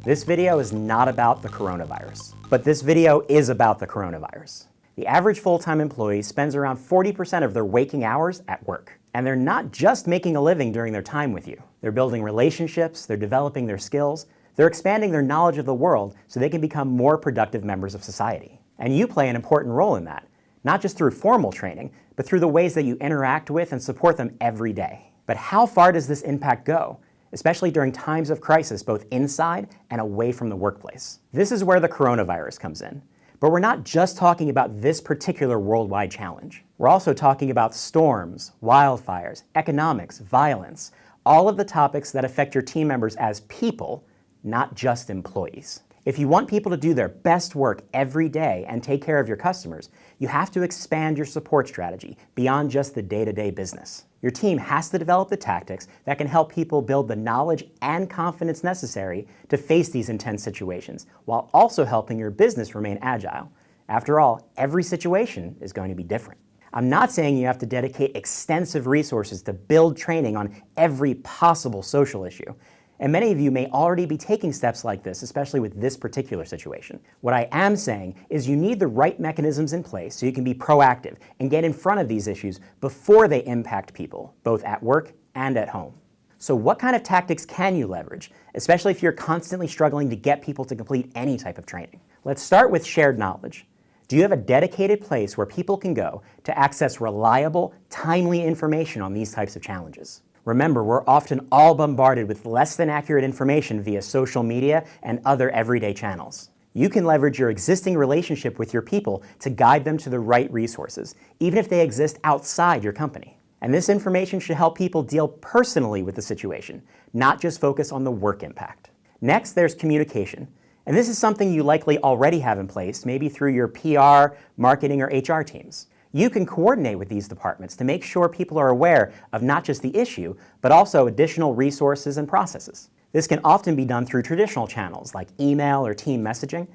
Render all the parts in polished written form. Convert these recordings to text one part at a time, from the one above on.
This video is not about the coronavirus, but this video is about the coronavirus. The average full-time employee spends around 40% of their waking hours at work. And they're not just making a living during their time with you. They're building relationships, they're developing their skills, they're expanding their knowledge of the world so they can become more productive members of society. And you play an important role in that, not just through formal training, but through the ways that you interact with and support them every day. But how far does this impact go, especially during times of crisis both inside and away from the workplace? This is where the coronavirus comes in. But we're not just talking about this particular worldwide challenge. We're also talking about storms, wildfires, economics, violence, all of the topics that affect your team members as people, not just employees. If you want people to do their best work every day and take care of your customers, you have to expand your support strategy beyond just the day-to-day business. Your team has to develop the tactics that can help people build the knowledge and confidence necessary to face these intense situations, while also helping your business remain agile. After all, every situation is going to be different. I'm not saying you have to dedicate extensive resources to build training on every possible social issue. And many of you may already be taking steps like this, especially with this particular situation. What I am saying is you need the right mechanisms in place so you can be proactive and get in front of these issues before they impact people, both at work and at home. So what kind of tactics can you leverage, especially if you're constantly struggling to get people to complete any type of training? Let's start with shared knowledge. Do you have a dedicated place where people can go to access reliable, timely information on these types of challenges? Remember, we're often all bombarded with less than accurate information via social media and other everyday channels. You can leverage your existing relationship with your people to guide them to the right resources, even if they exist outside your company. And this information should help people deal personally with the situation, not just focus on the work impact. Next, there's communication. And this is something you likely already have in place, maybe through your PR, marketing, or HR teams. You can coordinate with these departments to make sure people are aware of not just the issue, but also additional resources and processes. This can often be done through traditional channels like email or team messaging,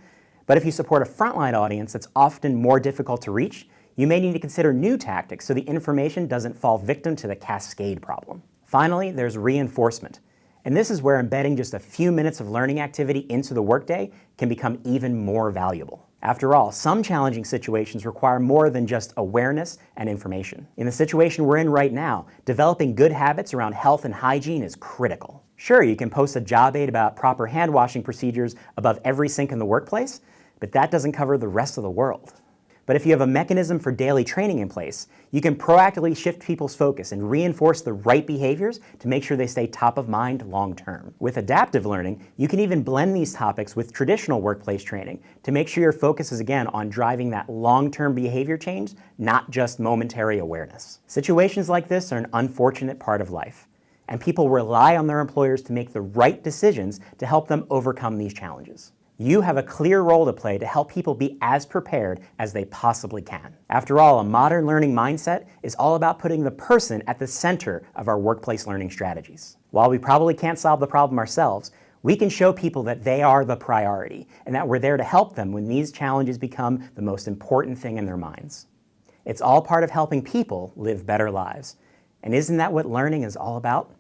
but if you support a frontline audience that's often more difficult to reach, you may need to consider new tactics so the information doesn't fall victim to the cascade problem. Finally, there's reinforcement. And this is where embedding just a few minutes of learning activity into the workday can become even more valuable. After all, some challenging situations require more than just awareness and information. In the situation we're in right now, developing good habits around health and hygiene is critical. Sure, you can post a job aid about proper hand washing procedures above every sink in the workplace, but that doesn't cover the rest of the world. But if you have a mechanism for daily training in place, you can proactively shift people's focus and reinforce the right behaviors to make sure they stay top of mind long term. With adaptive learning, you can even blend these topics with traditional workplace training to make sure your focus is again on driving that long-term behavior change, not just momentary awareness. Situations like this are an unfortunate part of life, and people rely on their employers to make the right decisions to help them overcome these challenges. You have a clear role to play to help people be as prepared as they possibly can. After all, a modern learning mindset is all about putting the person at the center of our workplace learning strategies. While we probably can't solve the problem ourselves, we can show people that they are the priority and that we're there to help them when these challenges become the most important thing in their minds. It's all part of helping people live better lives. And isn't that what learning is all about?